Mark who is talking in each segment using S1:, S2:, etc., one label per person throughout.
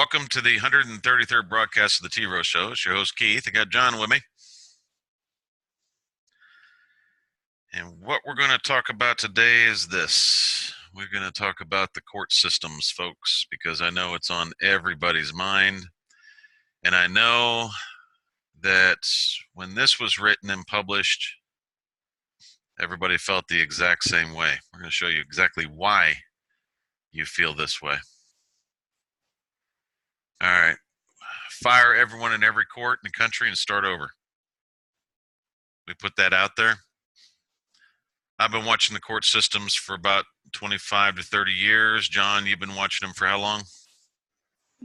S1: Welcome to the 133rd broadcast of the T-Row Show. It's your host, Keith. I got John with me. And what we're going to talk about today is this. We're going to talk about the court systems, folks, because I know it's on everybody's mind. And I know that when this was written and published, everybody felt the exact same way. We're going to show you exactly why you feel this way. All right. Fire everyone in every court in the country and start over. We put that out there. I've been watching the court systems for about 25 to 30 years. John, you've been watching them for how long?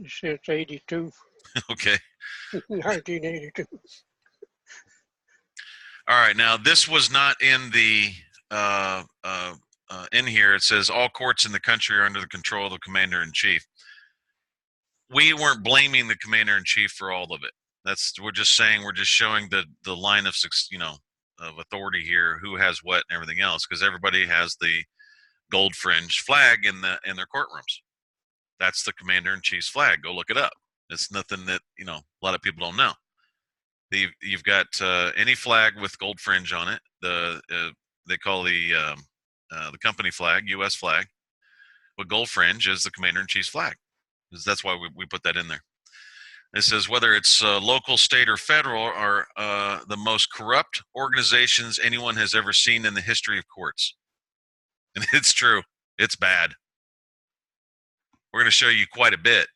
S2: Since 82.
S1: Okay.
S2: 1982.
S1: All right. Now, this was not in the in here. It says all courts in the country are under the control of the commander-in-chief. We weren't blaming the commander-in-chief for all of it. We're just saying, we're just showing the line of authority here, who has what and everything else, because everybody has the gold fringed flag in their courtrooms. That's the commander-in-chief's flag. Go look it up. It's nothing that a lot of people don't know. You've got any flag with gold fringe on it. They call the company flag, U.S. flag, with gold fringe is the commander-in-chief's flag. That's why we put that in there. It says whether it's local, state, or federal are the most corrupt organizations anyone has ever seen in the history of courts. And it's true. It's bad. We're going to show you quite a bit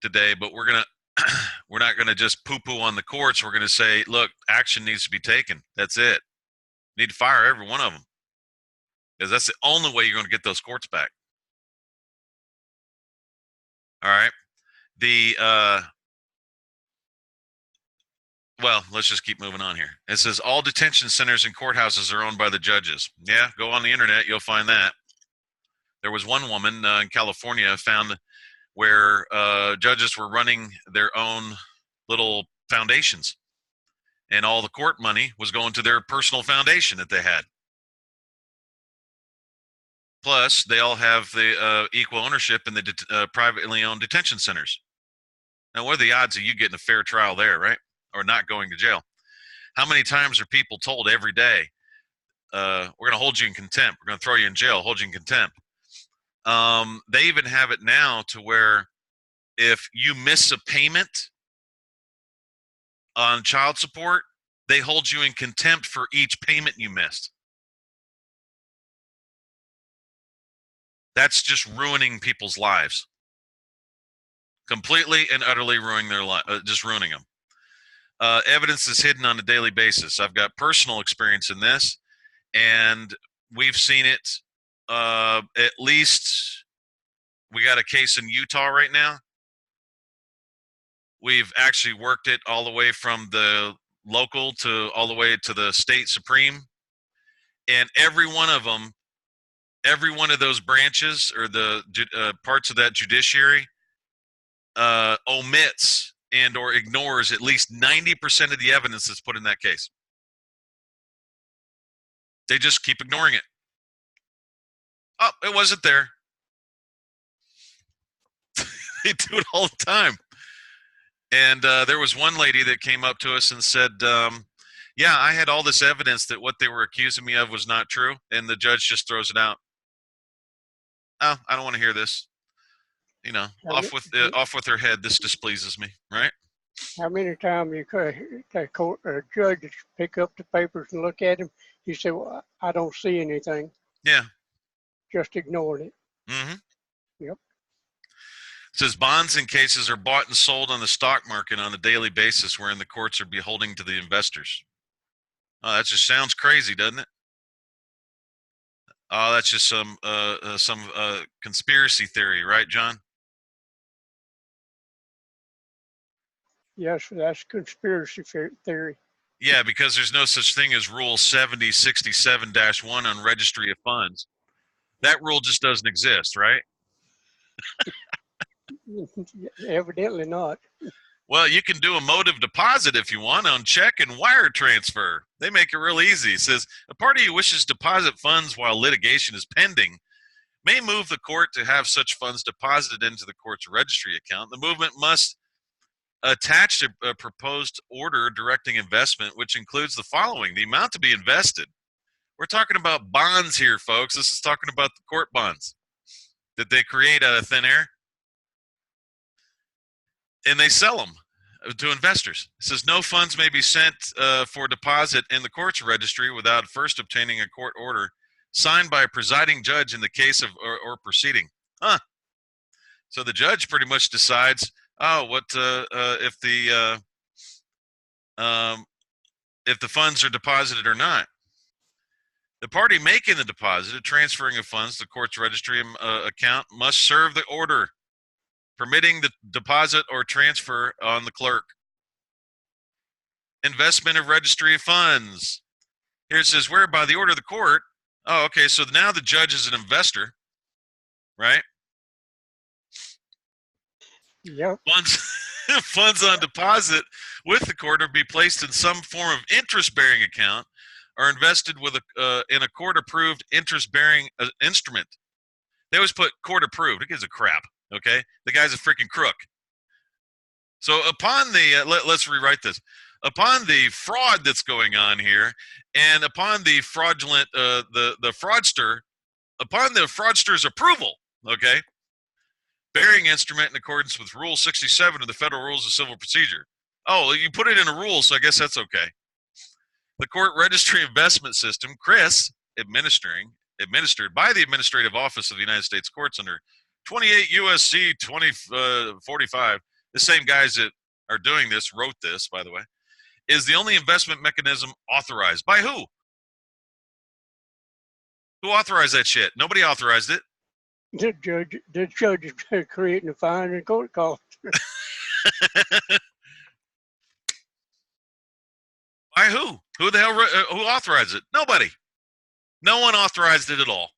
S1: today, but we're not going to just poo-poo on the courts. We're going to say, look, action needs to be taken. That's it. You need to fire every one of them, because that's the only way you're going to get those courts back. All right. Well, let's just keep moving on here. It says all detention centers and courthouses are owned by the judges. Yeah, go on the internet. You'll find that. There was one woman in California found where judges were running their own little foundations, and all the court money was going to their personal foundation that they had. Plus, they all have the equal ownership in the privately owned detention centers. Now, what are the odds of you getting a fair trial there, right? Or not going to jail? How many times are people told every day, we're going to hold you in contempt, we're going to throw you in jail, hold you in contempt? They even have it now to where if you miss a payment on child support, they hold you in contempt for each payment you missed. That's just ruining people's lives. Completely and utterly ruining their life, just ruining them. Evidence is hidden on a daily basis. I've got personal experience in this, and we've seen it. At least we got a case in Utah right now. We've actually worked it all the way from the local to all the way to the state supreme, and every one of them, every one of those branches or the parts of that judiciary omits and or ignores at least 90% of the evidence that's put in that case. They just keep ignoring it. Oh, it wasn't there. They do it all the time. And there was one lady that came up to us and said, yeah, I had all this evidence that what they were accusing me of was not true, and the judge just throws it out. Oh, I don't want to hear this. Off with her head. This displeases me, right?
S2: How many times you could a judge pick up the papers and look at them? He said, well, I don't see anything.
S1: Yeah.
S2: Just ignored it.
S1: Mm-hmm.
S2: Yep.
S1: It says bonds and cases are bought and sold on the stock market on a daily basis, wherein the courts are beholding to the investors. Oh, that just sounds crazy, doesn't it? Oh, that's just some conspiracy theory, right, John?
S2: Yes, that's conspiracy theory.
S1: Yeah, because there's no such thing as Rule 7067-1 on Registry of Funds. That rule just doesn't exist, right?
S2: Evidently not.
S1: Well, you can do a motive deposit if you want on check and wire transfer. They make it real easy. It says, a party who wishes to deposit funds while litigation is pending may move the court to have such funds deposited into the court's registry account. The movement must attach a proposed order directing investment, which includes the following: the amount to be invested. We're talking about bonds here, folks. This is talking about the court bonds that they create out of thin air, and they sell them to investors. It says no funds may be sent for deposit in the court's registry without first obtaining a court order signed by a presiding judge in the case of or proceeding. Huh. So the judge pretty much decides, what if the funds are deposited or not. The party making the deposit, transferring of funds to the court's registry account, must serve the order permitting the deposit or transfer on the clerk. Investment of registry of funds. Here it says, whereby the order of the court. Oh, okay, so now the judge is an investor, right?
S2: Yep.
S1: Funds on deposit with the court are be placed in some form of interest-bearing account or invested with in a court-approved interest-bearing instrument. They always put court-approved. Who gives a crap? Okay, the guy's a freaking crook. So upon the let's rewrite this. Upon the fraud that's going on here, and upon the fraudulent the fraudster, upon the fraudster's approval, okay, bearing instrument in accordance with Rule 67 of the Federal Rules of Civil Procedure. Oh, you put it in a rule, so I guess that's okay. The Court Registry Investment System, CRIS, administered by the Administrative Office of the United States Courts under 28 U.S.C. 2045. The same guys that are doing this wrote this, by the way, is the only investment mechanism authorized. By who? Who authorized that shit? Nobody authorized it.
S2: The judge is creating a fine and court cost.
S1: By who? Who the hell? Who authorized it? Nobody. No one authorized it at all.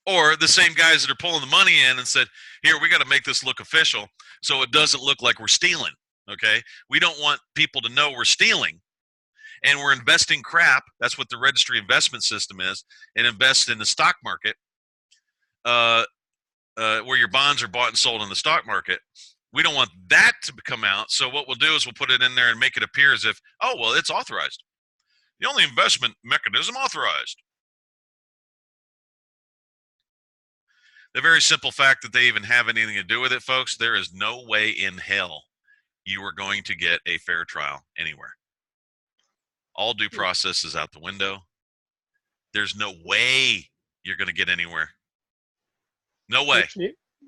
S1: Or the same guys that are pulling the money in and said, here, we got to make this look official so it doesn't look like we're stealing, okay? We don't want people to know we're stealing, and we're investing crap. That's what the registry investment system is. It invests in the stock market, where your bonds are bought and sold in the stock market. We don't want that to come out, so what we'll do is we'll put it in there and make it appear as if, oh, well, it's authorized. The only investment mechanism authorized. The very simple fact that they even have anything to do with it, folks, there is no way in hell you are going to get a fair trial anywhere. All due process is out the window. There's no way you're going to get anywhere. No way.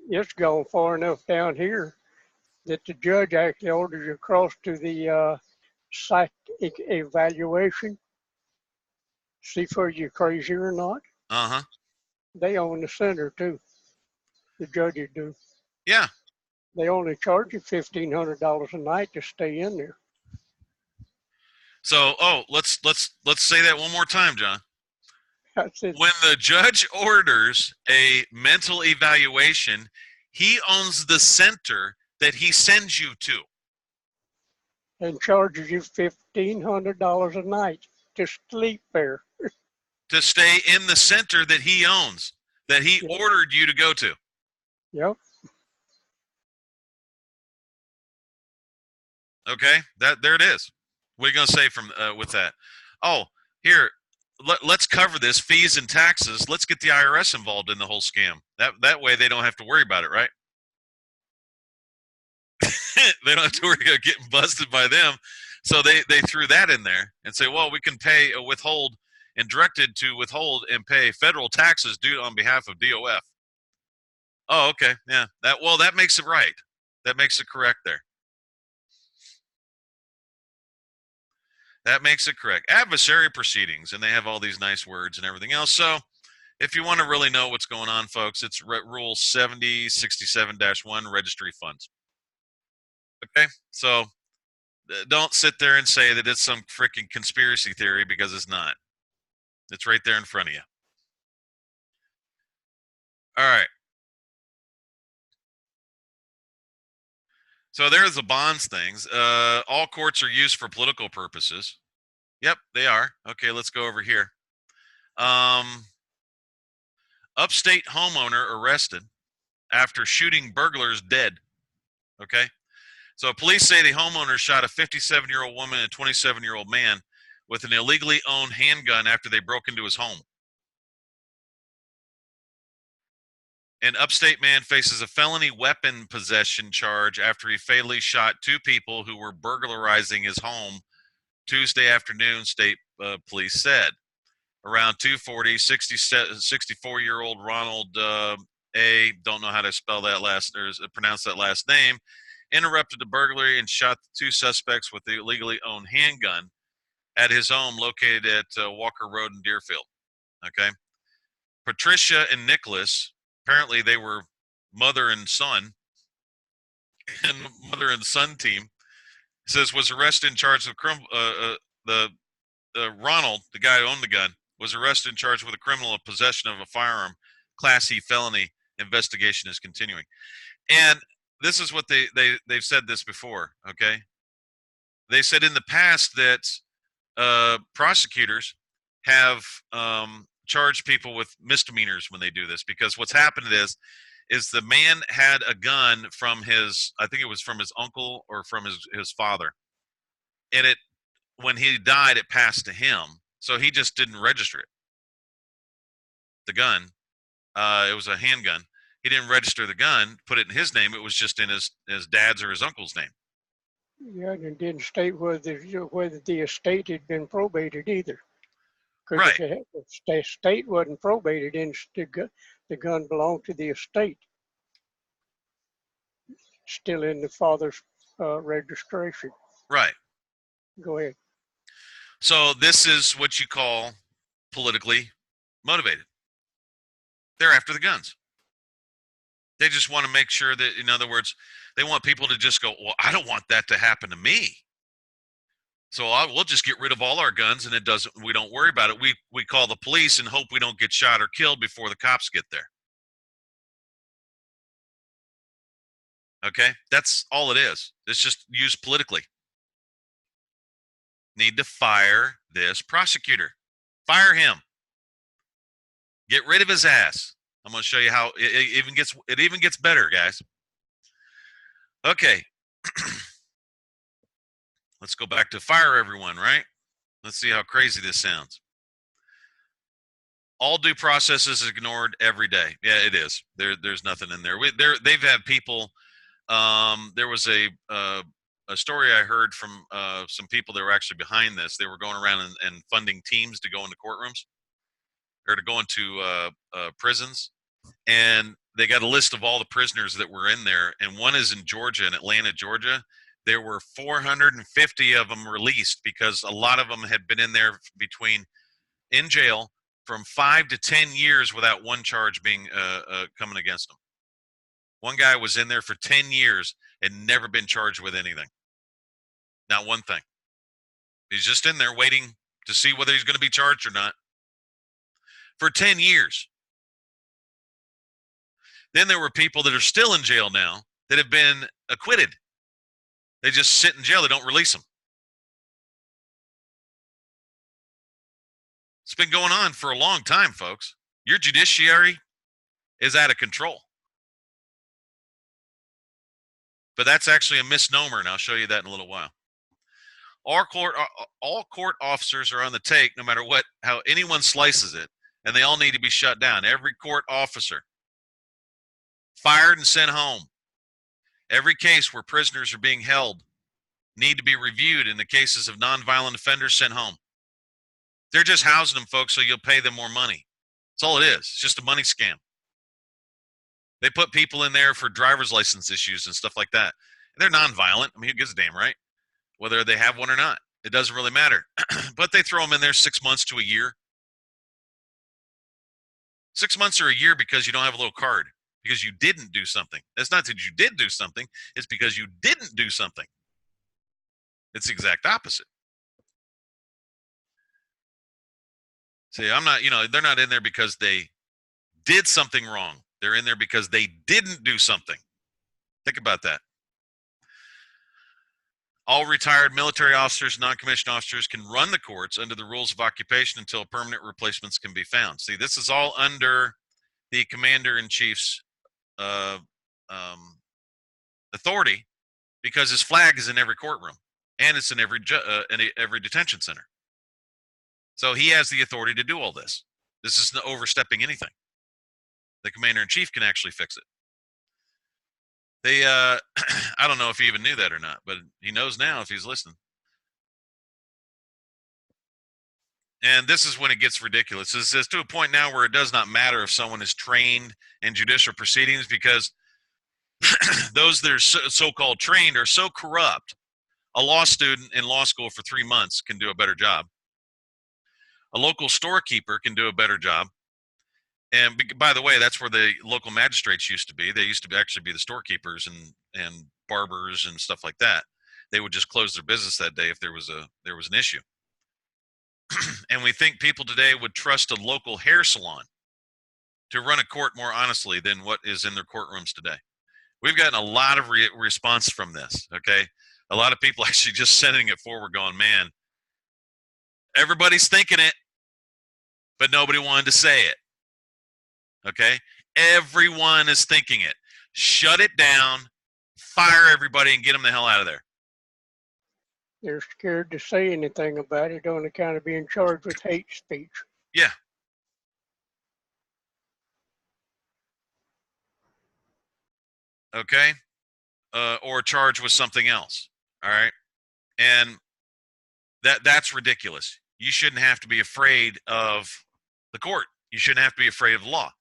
S2: It's gone far enough down here that the judge actually orders you across to the psych evaluation, see if you're crazy or not.
S1: Uh-huh.
S2: They own the center too. The judges do.
S1: Yeah.
S2: They only charge you $1,500 a night to stay in there.
S1: So, let's say that one more time, John. When the judge orders a mental evaluation, he owns the center that he sends you to.
S2: And charges you $1,500 a night to sleep there.
S1: To stay in the center that he owns, that he ordered you to go to.
S2: Yep.
S1: Okay, there it is. What are you going to say from with that? Oh, here, let's cover this, fees and taxes. Let's get the IRS involved in the whole scam. That way they don't have to worry about it, right? They don't have to worry about getting busted by them. So they threw that in there and say, well, we can pay a withhold and directed to withhold and pay federal taxes due on behalf of DOF. Oh, okay. Yeah. That makes it right. That makes it correct there. That makes it correct. Adversary proceedings, and they have all these nice words and everything else. So if you want to really know what's going on, folks, it's Rule 7067-1, registry funds. Okay? So don't sit there and say that it's some freaking conspiracy theory, because it's not. It's right there in front of you. All right. So there's the bonds things. All courts are used for political purposes. Yep, they are. Okay, let's go over here. Upstate homeowner arrested after shooting burglars dead. Okay. So police say the homeowner shot a 57-year-old woman and a 27-year-old man with an illegally owned handgun after they broke into his home. An upstate man faces a felony weapon possession charge after he fatally shot two people who were burglarizing his home Tuesday afternoon, state police said. Around 2:40, 64-year-old Ronald A. Don't know how to spell that last or pronounce that last name. Interrupted the burglary and shot the two suspects with the illegally owned handgun at his home located at Walker Road in Deerfield. Okay. Patricia and Nicholas, apparently they were mother and son, and mother and son team, says was arrested and charged with Ronald, the guy who owned the gun, was arrested and charged with a criminal of possession of a firearm, Class E felony. Investigation is continuing. And this is what they've said this before, okay? They said in the past that prosecutors have charged people with misdemeanors when they do this, because what's happened is the man had a gun from his, I think it was from his uncle or from his father. And when he died, it passed to him. So he just didn't register it. The gun, it was a handgun. He didn't register the gun, put it in his name. It was just in his dad's or his uncle's name.
S2: Yeah, and it didn't state whether the estate had been probated either.
S1: Right.
S2: If the estate wasn't probated, then the gun belonged to the estate. Still in the father's registration.
S1: Right.
S2: Go ahead.
S1: So this is what you call politically motivated. They're after the guns. They just want to make sure that, in other words, they want people to just go, well, I don't want that to happen to me. So we'll just get rid of all our guns, and we don't worry about it. We call the police and hope we don't get shot or killed before the cops get there. Okay? That's all it is. It's just used politically. Need to fire this prosecutor. Fire him. Get rid of his ass. I'm going to show you how it even gets better, guys. Okay. Let's go back to fire everyone, right? Let's see how crazy this sounds. All due process is ignored every day. Yeah, it is. There's nothing in there. They've had people. There was a story I heard from some people that were actually behind this. They were going around and funding teams to go into courtrooms or to go into prisons. And they got a list of all the prisoners that were in there. And one is in Georgia, in Atlanta, Georgia. There were 450 of them released because a lot of them had been in there in jail from 5 to 10 years without one charge being coming against them. One guy was in there for 10 years and never been charged with anything. Not one thing. He's just in there waiting to see whether he's going to be charged or not. For 10 years. Then there were people that are still in jail now that have been acquitted. They just sit in jail. They don't release them. It's been going on for a long time, folks. Your judiciary is out of control. But that's actually a misnomer, and I'll show you that in a little while. All court officers are on the take, no matter how anyone slices it, and they all need to be shut down. Every court officer fired and sent home. Every case where prisoners are being held need to be reviewed. In the cases of nonviolent offenders, sent home. They're just housing them, folks, so you'll pay them more money. That's all it is. It's just a money scam. They put people in there for driver's license issues and stuff like that. And they're nonviolent. I mean, who gives a damn, right? Whether they have one or not. It doesn't really matter. But they throw them in there 6 months to a year. 6 months or a year because you don't have a little card. Because you didn't do something. It's not that you did do something. It's because you didn't do something. It's the exact opposite. See, they're not in there because they did something wrong. They're in there because they didn't do something. Think about that. All retired military officers, non-commissioned officers can run the courts under the rules of occupation until permanent replacements can be found. See, this is all under the commander-in-chief's authority, because his flag is in every courtroom and it's in every detention center. So he has the authority to do all this. This isn't overstepping anything. The commander-in-chief can actually fix it. They, I don't know if he even knew that or not, but he knows now if he's listening. And this is when it gets ridiculous. It's to a point now where it does not matter if someone is trained in judicial proceedings, because those that are so-called trained are so corrupt. A law student in law school for 3 months can do a better job. A local storekeeper can do a better job. And by the way, that's where the local magistrates used to be. They used to actually be the storekeepers and barbers and stuff like that. They would just close their business that day if there was an issue. And we think people today would trust a local hair salon to run a court more honestly than what is in their courtrooms today. We've gotten a lot of response from this, okay? A lot of people actually just sending it forward going, man, everybody's thinking it, but nobody wanted to say it, okay? Everyone is thinking it. Shut it down, fire everybody, and get them the hell out of there.
S2: They're scared to say anything about it on account of being charged with hate speech.
S1: Yeah. Okay? Or charged with something else. All right? And that's ridiculous. You shouldn't have to be afraid of the court. You shouldn't have to be afraid of the law.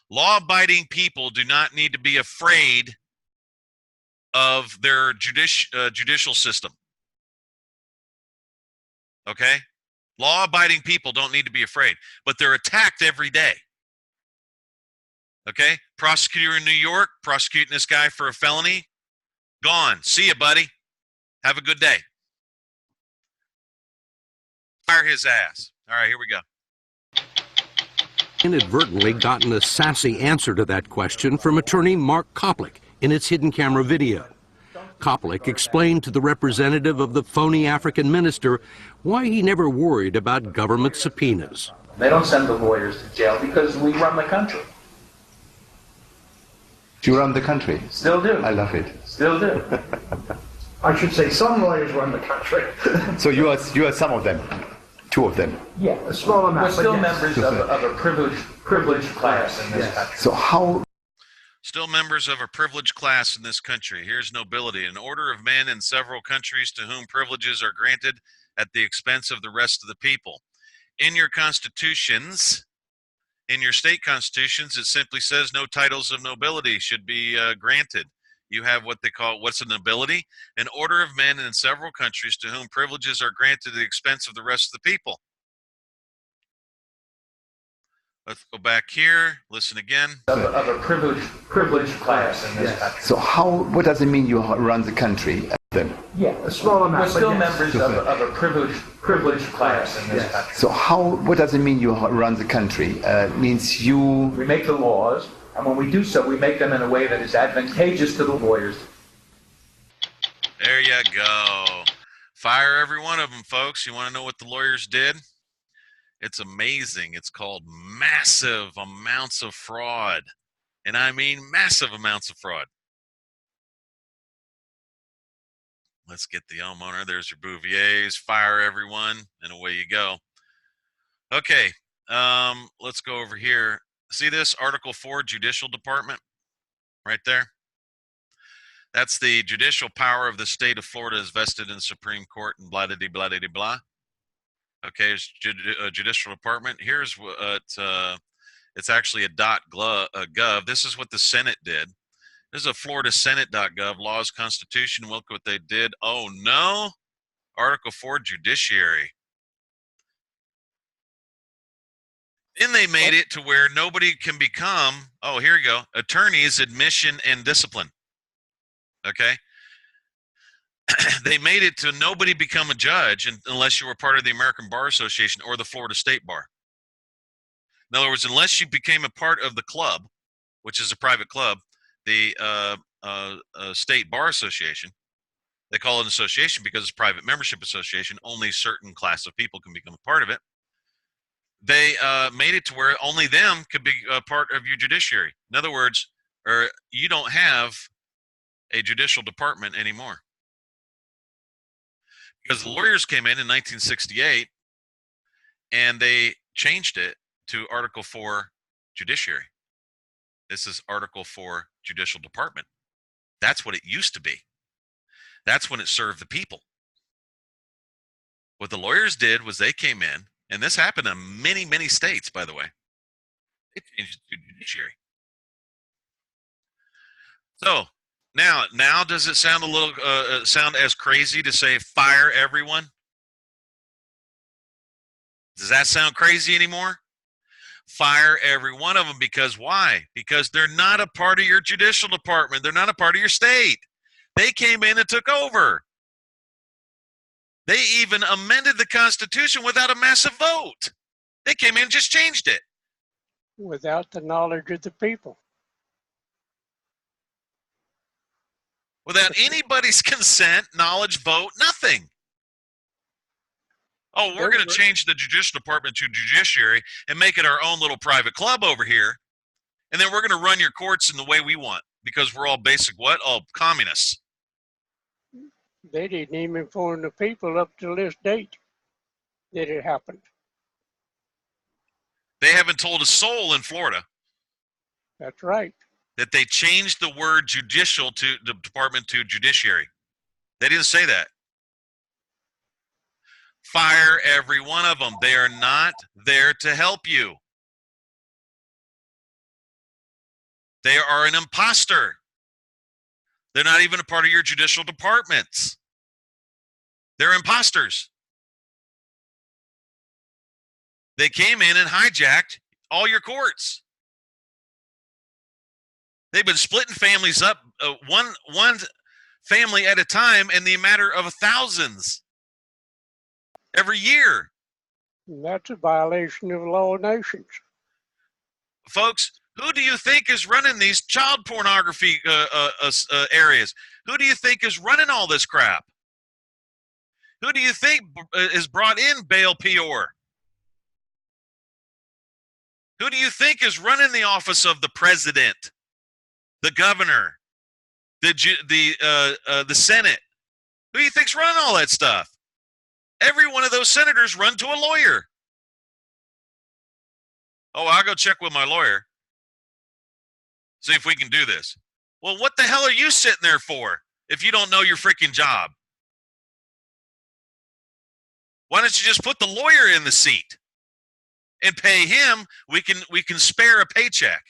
S1: Law-abiding people do not need to be afraid of their judicial system. Okay? Law-abiding people don't need to be afraid, but they're attacked every day. Okay? Prosecutor in New York prosecuting this guy for a felony. Gone. See ya, buddy. Have a good day. Fire his ass. All right, here we go.
S3: Inadvertently gotten a sassy answer to that question from attorney Mark Koplik in its hidden camera video. Koplik explained to the representative of the phony African minister why he never worried about government subpoenas.
S4: They don't send the lawyers to jail because we run the country.
S5: Do you run the country?
S4: Still do.
S5: I love it.
S4: Still do.
S6: I should say some lawyers run the country.
S5: So you are some of them, 2 of them.
S6: Yeah, a small amount.
S4: We're still
S6: yes.
S4: members of a privileged class in this country.
S5: So how?
S1: Still members of a privileged class in this country. Here's nobility, an order of men in several countries to whom privileges are granted at the expense of the rest of the people. In your constitutions, in your state constitutions, it simply says no titles of nobility should be granted. You have what they call, what's a nobility? An order of men in several countries to whom privileges are granted at the expense of the rest of the people. Let's go back here, listen again.
S4: Of a privileged class in this country.
S5: So how? What does it mean you run the country? Then.
S6: Yeah, a small amount.
S4: We're still
S6: yes.
S4: members of a privileged class in this country.
S5: So how? What does it mean you run the country? Means you.
S4: We make the laws, and when we do so, we make them in a way that is advantageous to the lawyers.
S1: There you go. Fire every one of them, folks. You want to know what the lawyers did? It's amazing. It's called massive amounts of fraud. And I mean massive amounts of fraud. Let's get the homeowner. There's your Bouviers. Fire everyone, and away you go. Okay, let's go over here. See this? Article 4, Judicial Department, right there. That's the judicial power of the state of Florida is vested in the Supreme Court and blah-de-blah-de-blah. Okay, it's Judicial Department. Here's what it's actually a .gov. This is what the Senate did. This is a Florida Senate.gov, laws, constitution. Look what they did. Oh, no. Article 4, Judiciary. Then they made it to where nobody can become, oh, here you go, attorneys, admission, and discipline. Okay? They made it to nobody become a judge unless you were part of the American Bar Association or the Florida State Bar. In other words, unless you became a part of the club, which is a private club, the State Bar Association, they call it an association because it's a private membership association. Only certain class of people can become a part of it. they made it to where only them could be a part of your judiciary. In other words, or you don't have a judicial department anymore. Because the lawyers came in 1968 and they changed it to Article 4 Judiciary. This is Article 4 Judicial Department. That's what it used to be. That's when it served the people. What the lawyers did was they came in, and this happened in many, many states, by the way. They changed it to judiciary. So now does it sound a little sound as crazy to say fire everyone? Does that sound crazy anymore? Fire every one of them. Because why? Because they're not a part of your judicial department. They're not a part of your state. They came in and took over. They even amended the Constitution without a massive vote. They came in and just changed it.
S2: Without the knowledge of the people.
S1: Without anybody's consent, knowledge, vote, nothing. Oh, we're going to change the judicial department to judiciary and make it our own little private club over here. And then we're going to run your courts in the way we want because we're all basic what? All communists.
S2: They didn't even inform the people up to this date that it happened.
S1: They haven't told a soul in Florida.
S2: That's right.
S1: That they changed the word judicial to the department to judiciary. They didn't say that. Fire every one of them. They are not there to help you. They are an imposter. They're not even a part of your judicial departments. They're imposters. They came in and hijacked all your courts. They've been splitting families up one family at a time in the matter of thousands every year.
S2: And that's a violation of law of nations.
S1: Folks, who do you think is running these child pornography areas? Who do you think is running all this crap? Who do you think is brought in Baal Peor? Who do you think is running the office of the president, the governor, the Senate? Who do you think's running all that stuff? Every one of those senators run to a lawyer. Oh, I'll go check with my lawyer. See if we can do this. Well, what the hell are you sitting there for if you don't know your freaking job? Why don't you just put the lawyer in the seat and pay him? We can spare a paycheck.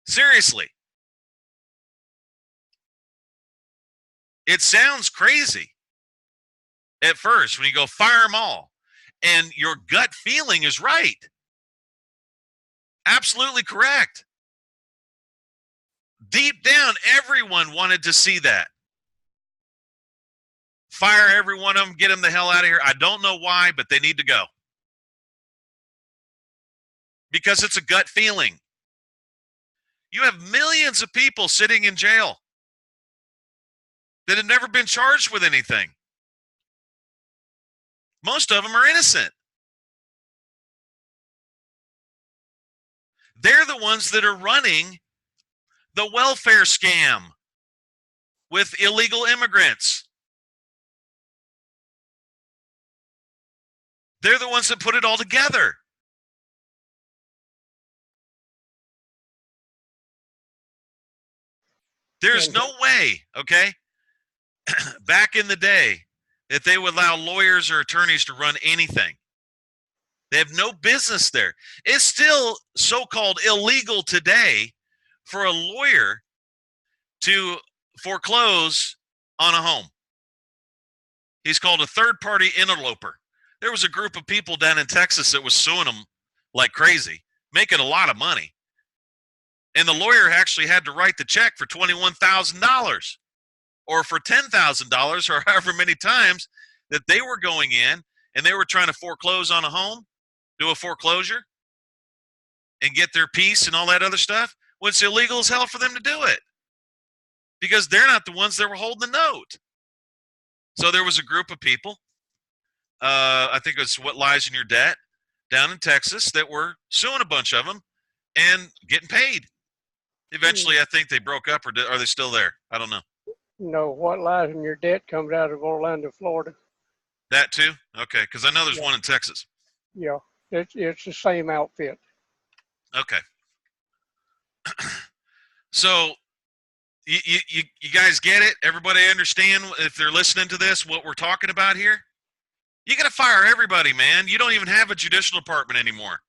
S1: Seriously. It sounds crazy at first when you go fire them all. And your gut feeling is right. Absolutely correct. Deep down, everyone wanted to see that. Fire every one of them, get them the hell out of here. I don't know why, but they need to go. Because it's a gut feeling. You have millions of people sitting in jail that have never been charged with anything. Most of them are innocent. They're the ones that are running the welfare scam with illegal immigrants. They're the ones that put it all together. There's no way, okay, back in the day that they would allow lawyers or attorneys to run anything. They have no business there. It's still so-called illegal today for a lawyer to foreclose on a home. He's called a third-party interloper. There was a group of people down in Texas that was suing them like crazy, making a lot of money. And the lawyer actually had to write the check for $21,000 or for $10,000 or however many times that they were going in and they were trying to foreclose on a home, do a foreclosure, and get their piece and all that other stuff. Well, it's illegal as hell for them to do it because they're not the ones that were holding the note. So there was a group of people, I think it's What Lies in Your Debt, down in Texas that were suing a bunch of them and getting paid. Eventually, I think they broke up, or are they still there? I don't know.
S2: No, What Lies in Your Debt comes out of Orlando, Florida.
S1: That too? Okay, because I know there's
S2: Yeah.
S1: one in Texas.
S2: Yeah, it's the same outfit.
S1: Okay. So you guys get it? Everybody understand, if they're listening to this, what we're talking about here? You got to fire everybody, man. You don't even have a judicial department anymore.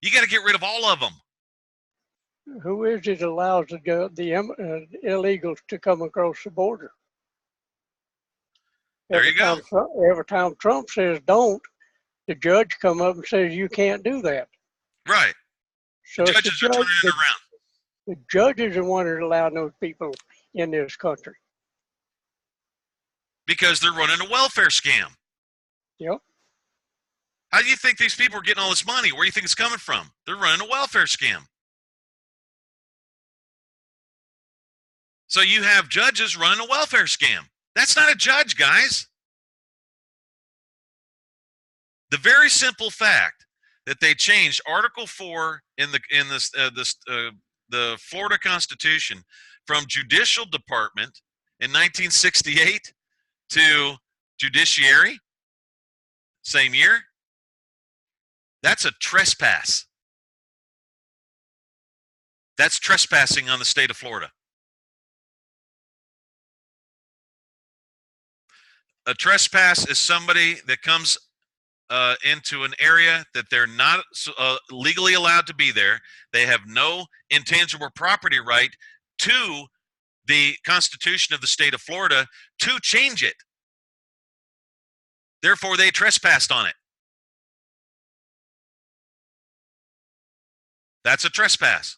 S1: You got to get rid of all of them.
S2: Who is it allows the illegals to come across the border?
S1: There you go.
S2: Every time Trump says don't, the judge come up and says you can't do that.
S1: Right.
S2: So
S1: The judges are turning it around.
S2: The judges are one that allow those people in this country.
S1: Because they're running a welfare scam.
S2: Yep.
S1: How do you think these people are getting all this money? Where do you think it's coming from? They're running a welfare scam. So you have judges running a welfare scam. That's not a judge, guys. The very simple fact that they changed Article 4 in the Florida Constitution from Judicial Department in 1968 to Judiciary, same year, that's a trespass. That's trespassing on the state of Florida. A trespass is somebody that comes into an area that they're not legally allowed to be there. They have no intangible property right to the Constitution of the state of Florida to change it. Therefore, they trespassed on it. That's a trespass.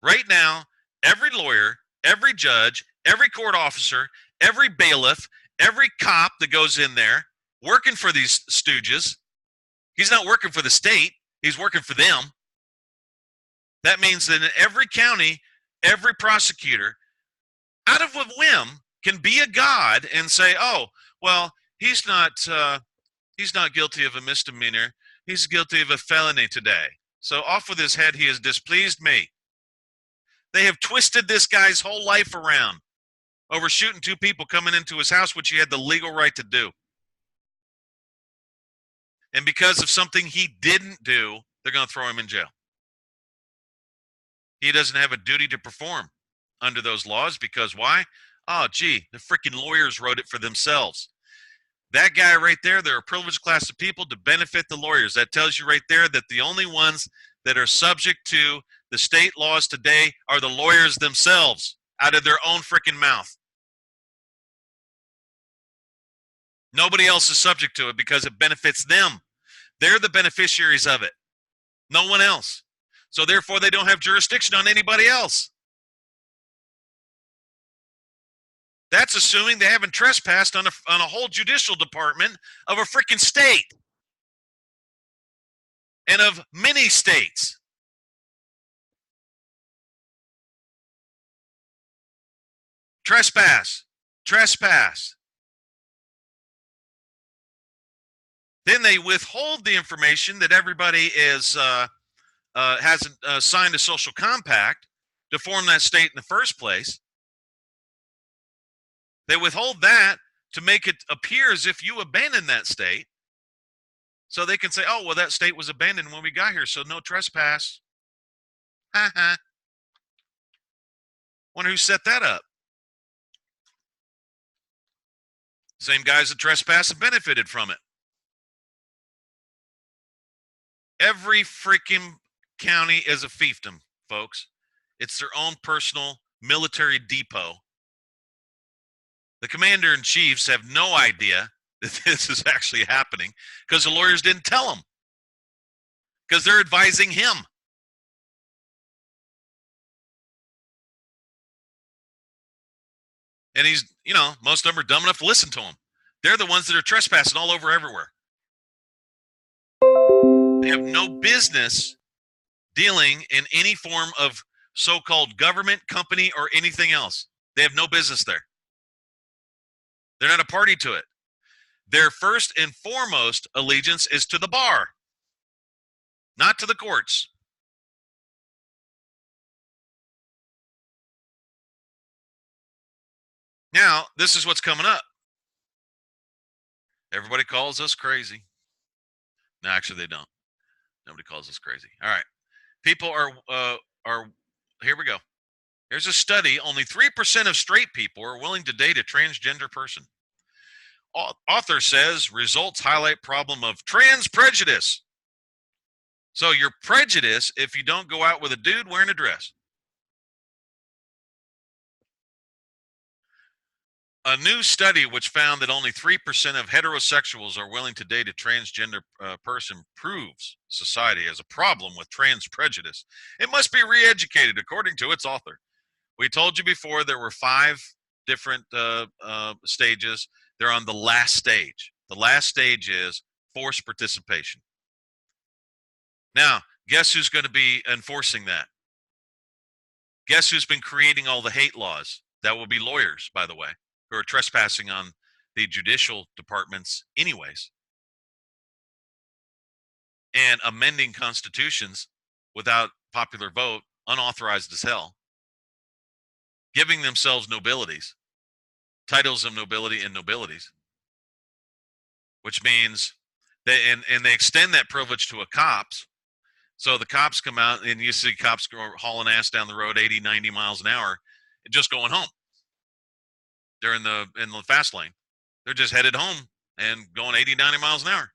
S1: Right now, every lawyer, every judge, every court officer, every bailiff, every cop that goes in there working for these stooges, he's not working for the state, he's working for them. That means that in every county, every prosecutor, out of a whim, can be a god and say, oh, well, he's not guilty of a misdemeanor, he's guilty of a felony today. So off with his head, he has displeased me. They have twisted this guy's whole life around over shooting two people coming into his house, which he had the legal right to do. And because of something he didn't do, they're going to throw him in jail. He doesn't have a duty to perform under those laws because why? Oh, gee, the freaking lawyers wrote it for themselves. That guy right there, they're a privileged class of people to benefit the lawyers. That tells you right there that the only ones that are subject to the state laws today are the lawyers themselves out of their own freaking mouth. Nobody else is subject to it because it benefits them. They're the beneficiaries of it. No one else. So therefore, they don't have jurisdiction on anybody else. That's assuming they haven't trespassed on a whole judicial department of a freaking state. And of many states. Trespass. Trespass. Then they withhold the information that everybody hasn't signed a social compact to form that state in the first place. They withhold that to make it appear as if you abandoned that state. So they can say, oh, well, that state was abandoned when we got here, so no trespass. Ha ha. Wonder who set that up. Same guys that trespass and benefited from it. Every freaking county is a fiefdom, folks. It's their own personal military depot. The commander-in-chiefs have no idea that this is actually happening because the lawyers didn't tell them. Because they're advising him. And he's, most of them are dumb enough to listen to him. They're the ones that are trespassing all over everywhere. They have no business dealing in any form of so-called government, company, or anything else. They have no business there. They're not a party to it. Their first and foremost allegiance is to the bar, not to the courts. Now, this is what's coming up. Everybody calls us crazy. No, actually, they don't. Nobody calls us crazy. All right. People are here we go. Here's a study. Only 3% of straight people are willing to date a transgender person. Author says results highlight problem of trans prejudice. So you're prejudiced if you don't go out with a dude wearing a dress. A new study which found that only 3% of heterosexuals are willing to date a transgender person proves society has a problem with trans prejudice. It must be re-educated, according to its author. We told you before there were 5 different stages. They're on the last stage. The last stage is forced participation. Now, guess who's going to be enforcing that? Guess who's been creating all the hate laws? That will be lawyers, by the way, who are trespassing on the judicial departments anyways, and amending constitutions without popular vote, unauthorized as hell, giving themselves nobilities, titles of nobility and nobilities, which means they and they extend that privilege to a cops. So the cops come out and you see cops hauling ass down the road 80, 90 miles an hour, just going home. They're in the fast lane. They're just headed home and going 80, 90 miles an hour.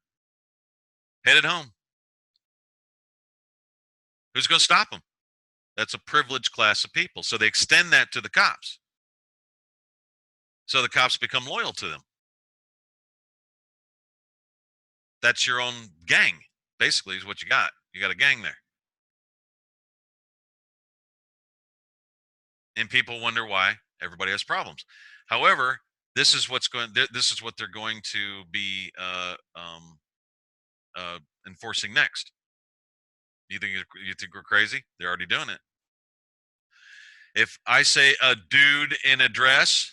S1: Headed home. Who's going to stop them? That's a privileged class of people. So they extend that to the cops. So the cops become loyal to them. That's your own gang, basically, is what you got. You got a gang there. And people wonder why everybody has problems. However, this is what they're going to be enforcing next. You think we're crazy? They're already doing it. If I say a dude in a dress,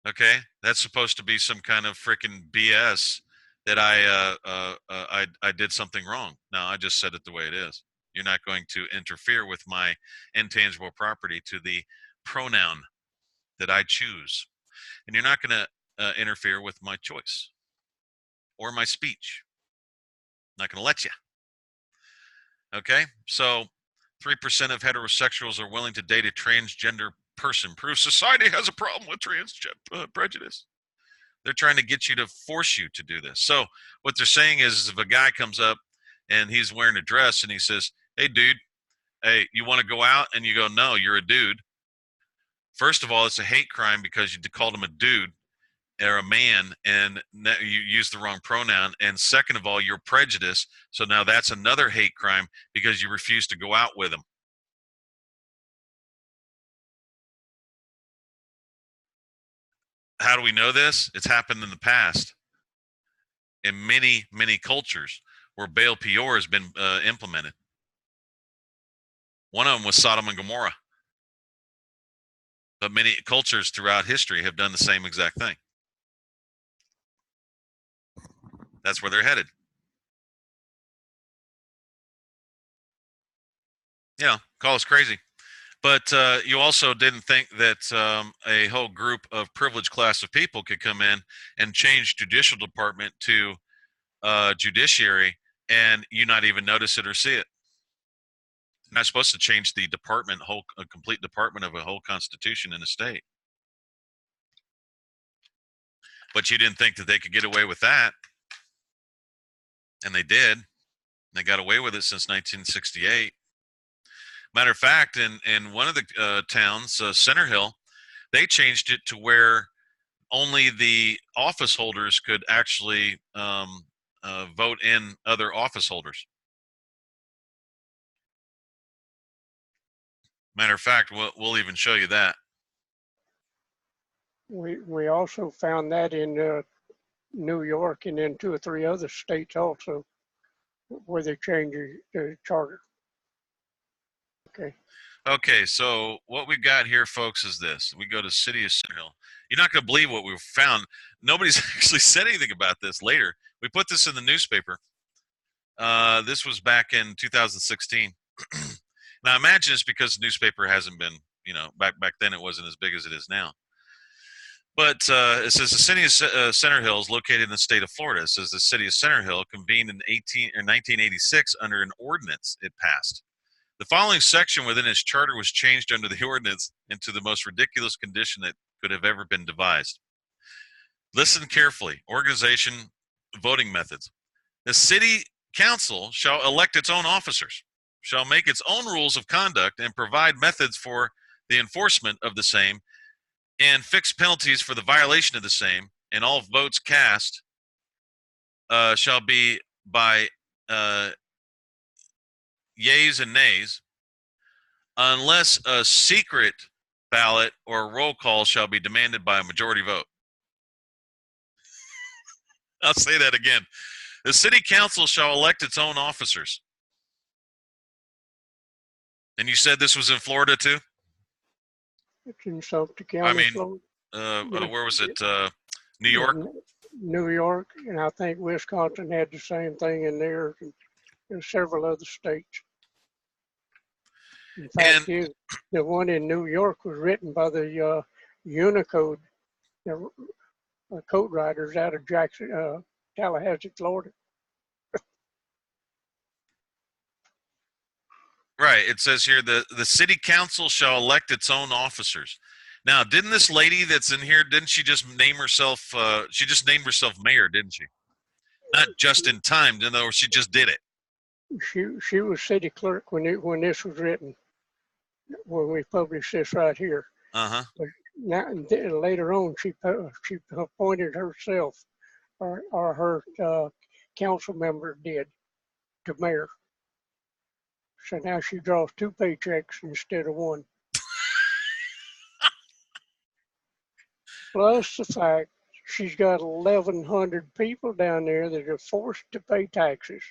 S1: okay, that's supposed to be some kind of freaking BS that I did something wrong. No, I just said it the way it is. You're not going to interfere with my intangible property to the pronoun that I choose. And you're not going to interfere with my choice or my speech. I'm not going to let you. Okay? So 3% of heterosexuals are willing to date a transgender person. Proves society has a problem with transgender prejudice. They're trying to get you to force you to do this. So what they're saying is if a guy comes up and he's wearing a dress and he says, hey, dude, hey, you want to go out? And you go, no, you're a dude. First of all, it's a hate crime because you called him a dude or a man and you used the wrong pronoun. And second of all, you're prejudiced. So now that's another hate crime because you refuse to go out with him. How do we know this? It's happened in the past in many, many cultures where Baal Peor has been implemented. One of them was Sodom and Gomorrah. But many cultures throughout history have done the same exact thing. That's where they're headed. You know, call us crazy. But you also didn't think that a whole group of privileged class of people could come in and change judicial department to judiciary and you not even notice it or see it. You're not supposed to change the department, a complete department of a whole constitution in a state. But you didn't think that they could get away with that. And they did. They got away with it since 1968. Matter of fact, in one of the towns, Center Hill, they changed it to where only the office holders could actually vote in other office holders. Matter of fact, we'll even show you that.
S2: We also found that in New York and in 2 or 3 other states also, where they changed the charter. Okay.
S1: Okay, so what we got here, folks, is this. We go to City of Center Hill. You're not going to believe what we found. Nobody's actually said anything about this later. We put this in the newspaper. This was back in 2016. Now, imagine it's because the newspaper hasn't been, back then it wasn't as big as it is now. But it says the city of Center Hill is located in the state of Florida. It says the city of Center Hill convened in 1986 under an ordinance it passed. The following section within its charter was changed under the ordinance into the most ridiculous condition that could have ever been devised. Listen carefully. Organization, voting methods. The city council shall elect its own officers, shall make its own rules of conduct, and provide methods for the enforcement of the same, and fix penalties for the violation of the same, and all votes cast shall be by yeas and nays, unless a secret ballot or a roll call shall be demanded by a majority vote. I'll say that again. The city council shall elect its own officers. And you said this was in Florida too?
S2: It's in Suffolk County,
S1: I mean,
S2: Florida.
S1: where was it? New York?
S2: New York, and I think Wisconsin had the same thing in there, and several other states. In fact, the one in New York was written by the Unicode, the code writers out of Tallahassee, Florida.
S1: Right. It says here the city council shall elect its own officers. Now, didn't this lady that's in here, didn't she just name herself, she just named herself mayor, didn't she? Not just in time, in other words, she just did it.
S2: She was city clerk when this was written, when we published this right here.
S1: Uh-huh.
S2: But now, later on, she appointed herself, or her council member did, to mayor. So now she draws 2 paychecks instead of 1. Plus the fact she's got 1,100 people down there that are forced to pay taxes.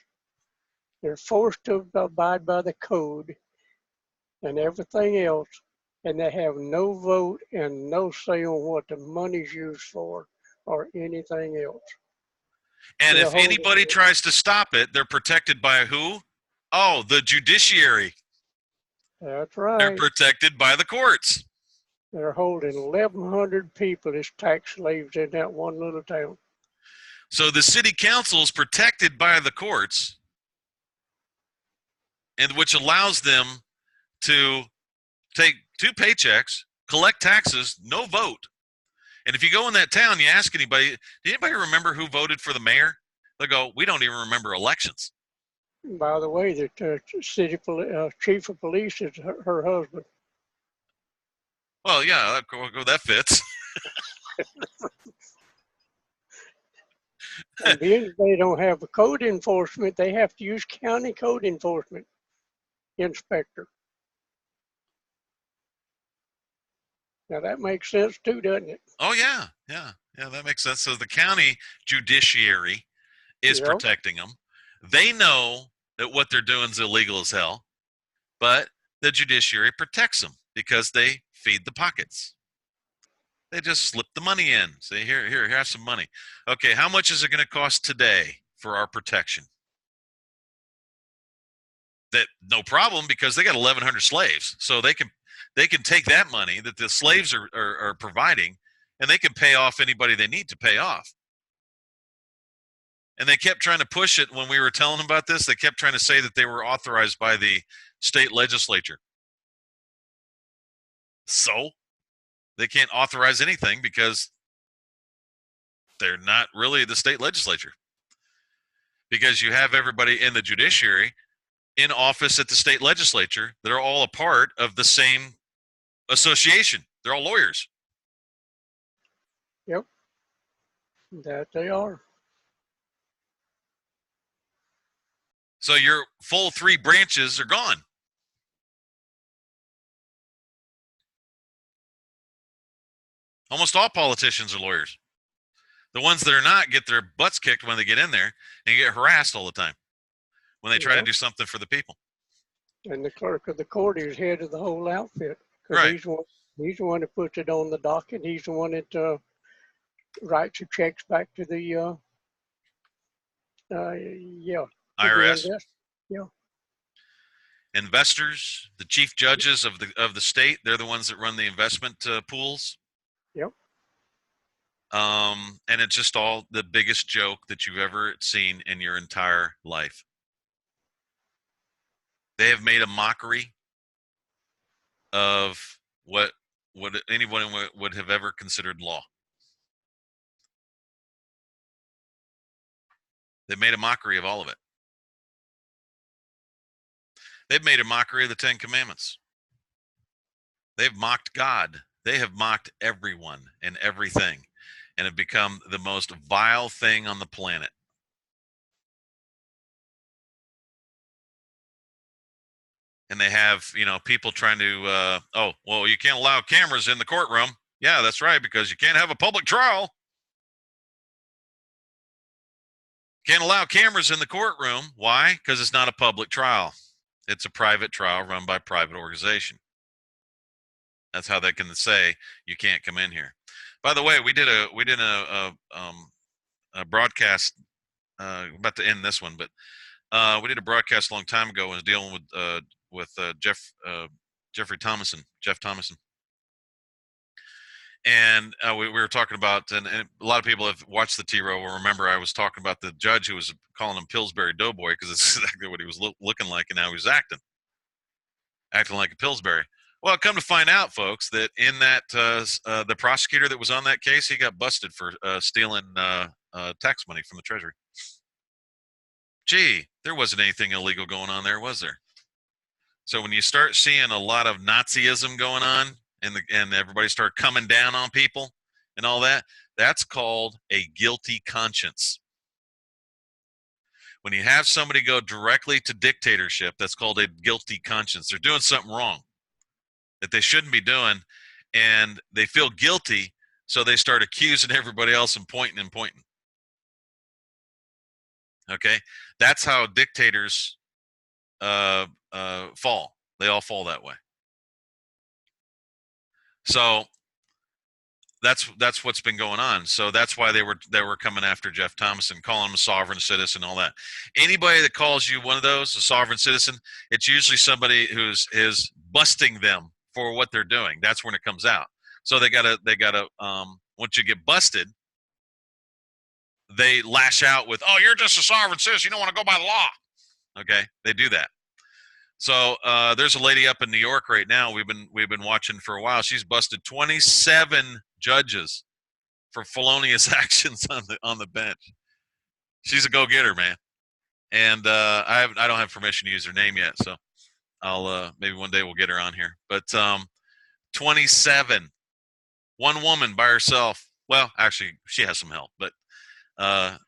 S2: They're forced to abide by the code and everything else, and they have no vote and no say on what the money's used for or anything else.
S1: And if anybody tries to stop it, they're protected by who? Oh, the judiciary.
S2: That's right.
S1: They're protected by the courts.
S2: They're holding 1,100 people as tax slaves in that one little town.
S1: So the city council is protected by the courts, and which allows them to take 2 paychecks, collect taxes, no vote. And if you go in that town, you ask anybody, did anybody remember who voted for the mayor? They'll go, we don't even remember elections.
S2: By the way, the city chief of police is her husband.
S1: Well, yeah, that fits.
S2: And being they don't have a code enforcement, they have to use county code enforcement inspector. Now that makes sense too, doesn't it?
S1: Oh, yeah, that makes sense. So the county judiciary is protecting them. They know that what they're doing is illegal as hell, but the judiciary protects them because they feed the pockets. They just slip the money in. Say, here, have some money. Okay, how much is it going to cost today for our protection? That no problem, because they got 1,100 slaves, so they can take that money that the slaves are providing, and they can pay off anybody they need to pay off. And they kept trying to push it when we were telling them about this. They kept trying to say that they were authorized by the state legislature. So they can't authorize anything because they're not really the state legislature. Because you have everybody in the judiciary in office at the state legislature that are all a part of the same association. They're all lawyers.
S2: Yep, that they are.
S1: So your full 3 branches are gone. Almost all politicians are lawyers. The ones that are not get their butts kicked when they get in there and get harassed all the time when they try to do something for the people.
S2: And the clerk of the court is head of the whole outfit, because
S1: Right.
S2: he's the one that puts it on the docket. He's the one that writes the checks back to the yeah, to the
S1: IRS.
S2: investor. Yeah.
S1: Investors, the chief judges of the state, they're the ones that run the investment pools.
S2: Yep.
S1: And it's just all the biggest joke that you've ever seen in your entire life. They have made a mockery of what anyone would have ever considered law. They made a mockery of all of it. They've made a mockery of the Ten Commandments. They've mocked God. They have mocked everyone and everything, and have become the most vile thing on the planet. And they have, people trying to, oh, well, you can't allow cameras in the courtroom. Yeah, that's right, because you can't have a public trial. Can't allow cameras in the courtroom. Why? Because it's not a public trial. It's a private trial run by a private organization. That's how they can say you can't come in here. By the way, we did a broadcast. About to end this one, but we did a broadcast a long time ago. Was dealing with Jeff Thomason, and we were talking about, and a lot of people have watched the T-Row will remember I was talking about the judge who was calling him Pillsbury Doughboy, because it's exactly what he was looking like and how he was acting like a Pillsbury. Well, come to find out, folks, that in that the prosecutor that was on that case, he got busted for stealing tax money from the Treasury. Gee, there wasn't anything illegal going on there, was there? So when you start seeing a lot of Nazism going on, and everybody start coming down on people and all that, that's called a guilty conscience. When you have somebody go directly to dictatorship, that's called a guilty conscience. They're doing something wrong that they shouldn't be doing, and they feel guilty, so they start accusing everybody else and pointing. Okay? That's how dictators fall. They all fall that way. So that's what's been going on. So that's why they were coming after Jeff Thomason, calling him a sovereign citizen, all that. Anybody that calls you one of those, a sovereign citizen, it's usually somebody who's is busting them for what they're doing. That's when it comes out. So they gotta once you get busted, they lash out with, "Oh, you're just a sovereign citizen. You don't want to go by the law." Okay, they do that. So there's a lady up in New York right now. We've been watching for a while. She's busted 27 judges for felonious actions on the bench. She's a go-getter, man. And I don't have permission to use her name yet, so I'll maybe one day we'll get her on here. But 27, one woman by herself. Well, actually, she has some help, but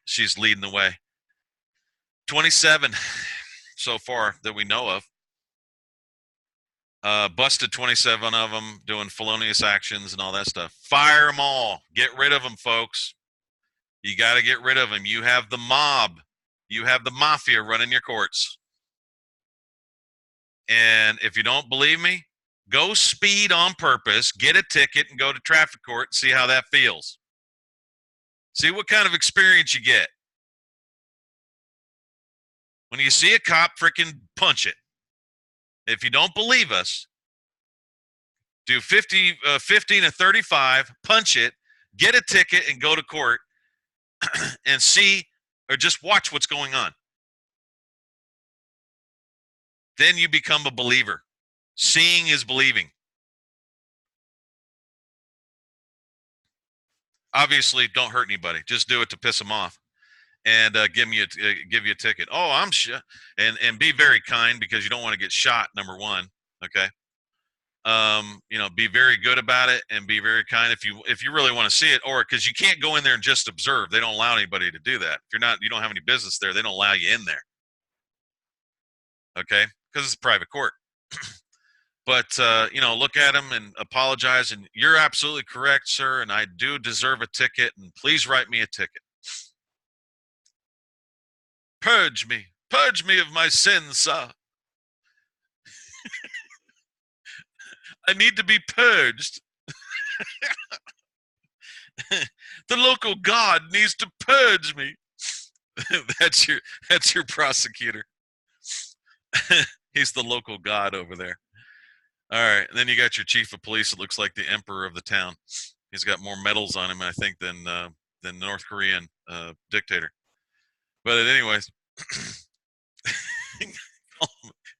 S1: she's leading the way. 27 so far that we know of. Busted 27 of them doing felonious actions and all that stuff. Fire them all. Get rid of them, folks. You got to get rid of them. You have the mob. You have the mafia running your courts. And if you don't believe me, go speed on purpose, get a ticket, and go to traffic court and see how that feels. See what kind of experience you get. When you see a cop, freaking punch it. If you don't believe us, do 15 to 35, punch it, get a ticket, and go to court and see, or just watch what's going on. Then you become a believer. Seeing is believing. Obviously, don't hurt anybody. Just do it to piss them off, and give you a ticket. Oh, I'm sure, and be very kind, because you don't want to get shot. Number one, okay. Be very good about it and be very kind if you really want to see it, or because you can't go in there and just observe. They don't allow anybody to do that. If you don't have any business there, they don't allow you in there. Okay, because it's a private court. But look at them and apologize, and you're absolutely correct, sir, and I do deserve a ticket, and please write me a ticket. Purge me of my sins, sir. I need to be purged. The local god needs to purge me. That's your prosecutor. He's the local god over there. All right, and then you got your chief of police. It looks like the emperor of the town. He's got more medals on him, I think, than the North Korean dictator. But anyways,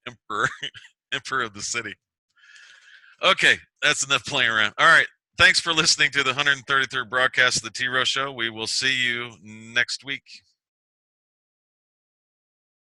S1: emperor of the city. Okay, that's enough playing around. All right, thanks for listening to the 133rd broadcast of the T Row Show. We will see you next week.